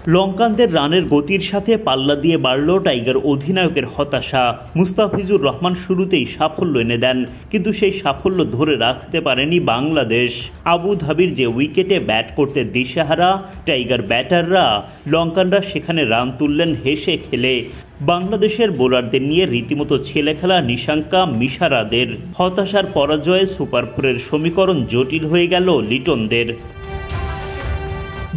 লঙ্কানদের রানের গতির সাথে পাল্লা দিয়ে বাড়ল টাইগার অধিনায়কের হতাশা। মুস্তাফিজুর রহমান শুরুতেই সাফল্য এনে দেন, কিন্তু সেই সাফল্য ধরে রাখতে পারেনি বাংলাদেশ। আবুধাবির যে উইকেটে ব্যাট করতে দিশেহারা টাইগার ব্যাটাররা, লঙ্কানরা সেখানে রান তুললেন হেসে খেলে। বাংলাদেশের বোলারদের নিয়ে রীতিমতো ছেলে খেলা নিশাঙ্কা মিশারাদের। হতাশার পরাজয়ে সুপার ফোরের সমীকরণ জটিল হয়ে গেল লিটনদের।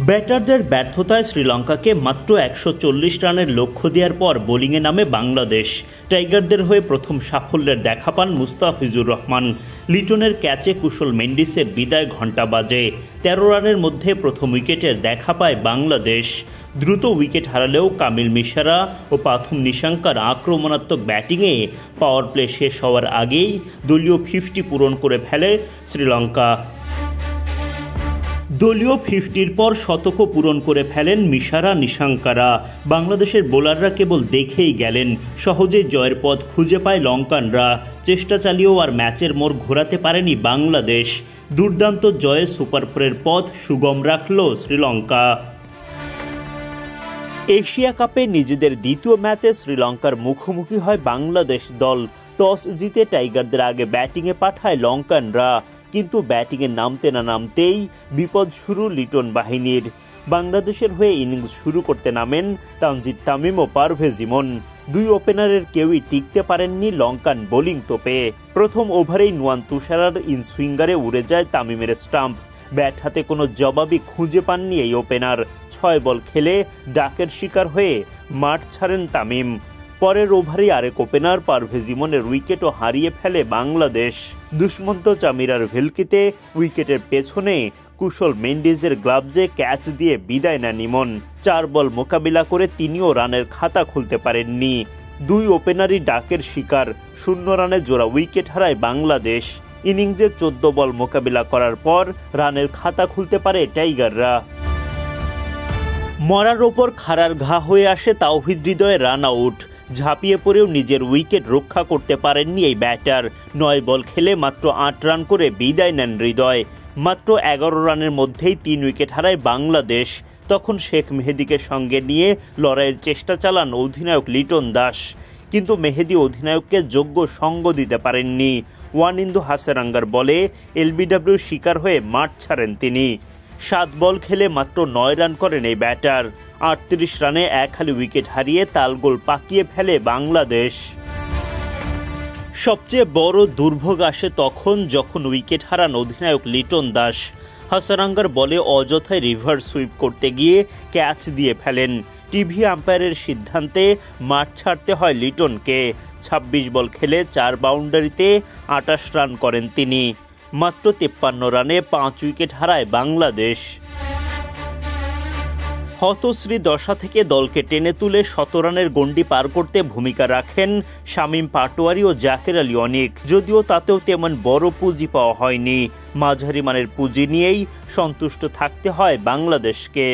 ব্যাটারদের ব্যর্থতায় শ্রীলঙ্কাকে মাত্র 140 রানের লক্ষ্য দেওয়ার পর বোলিংয়ে নামে বাংলাদেশ। টাইগারদের হয়ে প্রথম সাফল্যের দেখা পান মুস্তাফিজুর রহমান। লিটনের ক্যাচে কুশল মেন্ডিসের বিদায় ঘণ্টা বাজে। 13 রানের মধ্যে প্রথম উইকেটের দেখা পায় বাংলাদেশ। দ্রুত উইকেট হারালেও কামিল মিশারা ও পাথুম নিশাঙ্কার আক্রমণাত্মক ব্যাটিংয়ে পাওয়ার প্লে শেষ হওয়ার আগেই দলীয় 50 পূরণ করে ফেলে শ্রীলঙ্কা। দলীয় 50-র পর শতকও পূরণ করে ফেলেন মিশারা নিশাঙ্কারা। বাংলাদেশের বোলাররা কেবল দেখেই গেলেন, সহজে জয়ের পথ খুঁজে পায় লঙ্কানরা। চেষ্টা চালিয়েও আর ম্যাচের মোড় ঘোরাতে পারেনি বাংলাদেশ। দুর্দান্ত জয়ে সুপার ফোরের পথ সুগম রাখল শ্রীলঙ্কা। এশিয়া কাপে নিজেদের দ্বিতীয় ম্যাচে শ্রীলঙ্কার মুখোমুখি হয় বাংলাদেশ দল। টস জিতে টাইগারদের আগে ব্যাটিংয়ে পাঠায় লঙ্কানরা, কিন্তু ব্যাটিংয়ে নামতে না নামতেই বিপদ শুরু লিটন বাহিনীর। বাংলাদেশের হয়ে ইনিংস শুরু করতে নামেন তানজিদ তামিম ও পারভেজ ইমন। দুই ওপেনারের কেউই টিকতে পারেননি লঙ্কান বোলিং তোপে। প্রথম ওভারেই নুয়ান তুষারার ইনসুইঙ্গারে উড়ে যায় তামিমের স্টাম্প। ব্যাট হাতে কোনো জবাবই খুঁজে পাননি এই ওপেনার। 6 বল খেলে ডাকের শিকার হয়ে মাঠ ছাড়েন তামিম। পরের ওভারে আরেক ওপেনার পারভেজ ইমনের উইকেটও হারিয়ে ফেলে বাংলাদেশ। দুষ্মন্ত চামিরার ভেলকিতে উইকেটের পেছনে কুশল মেন্ডিজের গ্লাভসে ক্যাচ দিয়ে বিদায় নেন ইমন। 4 বল মোকাবিলা করে তিনিও রানের খাতা খুলতে পারেননি। দুই ওপেনারই ডাকের শিকার। 0 রানে জোড়া উইকেট হারায় বাংলাদেশ। ইনিংসে 14 বল মোকাবিলা করার পর রানের খাতা খুলতে পারে টাইগাররা। মরার ওপর খাড়ার ঘা হয়ে আসে তাওহিদ হৃদয়ের রান আউট। ঝাঁপিয়ে পড়েও নিজের উইকেট রক্ষা করতে পারেননি এই ব্যাটার। 9 বল খেলে মাত্র 8 রান করে বিদায় নেন হৃদয়। মাত্র 11 রানের মধ্যেই 3 উইকেট হারায় বাংলাদেশ। তখন শেখ মেহেদীকে সঙ্গে নিয়ে লড়াইয়ের চেষ্টা চালান অধিনায়ক লিটন দাস, কিন্তু মেহেদী অধিনায়ককে যোগ্য সঙ্গ দিতে পারেননি। ওয়ানিন্দু হাসারাঙ্গার বলে এলবিডব্লিউর শিকার হয়ে মাঠ ছাড়েন তিনি। 7 বল খেলে মাত্র 9 রান করেন এই ব্যাটার। 38 রানে এক হালি উইকেট হারিয়ে তালগোল পাকিয়ে ফেলে বাংলাদেশ। সবচেয়ে বড় দুর্ভোগ আসে তখন যখন উইকেট হারান অধিনায়ক লিটন দাস। হাসারাঙ্গার বলে অযথায় রিভার্স সুইপ করতে গিয়ে ক্যাচ দিয়ে ফেলেন। টিভি আম্পায়ারের সিদ্ধান্তে মাঠ ছাড়তে হয় লিটনকে। 26 বল খেলে 4 বাউন্ডারিতে 28 রান করেন তিনি। মাত্র 53 রানে 5 উইকেট হারায় বাংলাদেশ। হতশ্রী দশা থেকে দলকে টেনে তুলে 17 রানের গণ্ডি পার করতে ভূমিকা রাখেন শামীম পাটোয়ারি ও জাকের আলী অনিক। যদিও তাতেও তেমন বড় পুঁজি পাওয়া হয়নি। মাঝারি মানের পুঁজি নিয়েই সন্তুষ্ট থাকতে হয় বাংলাদেশকে।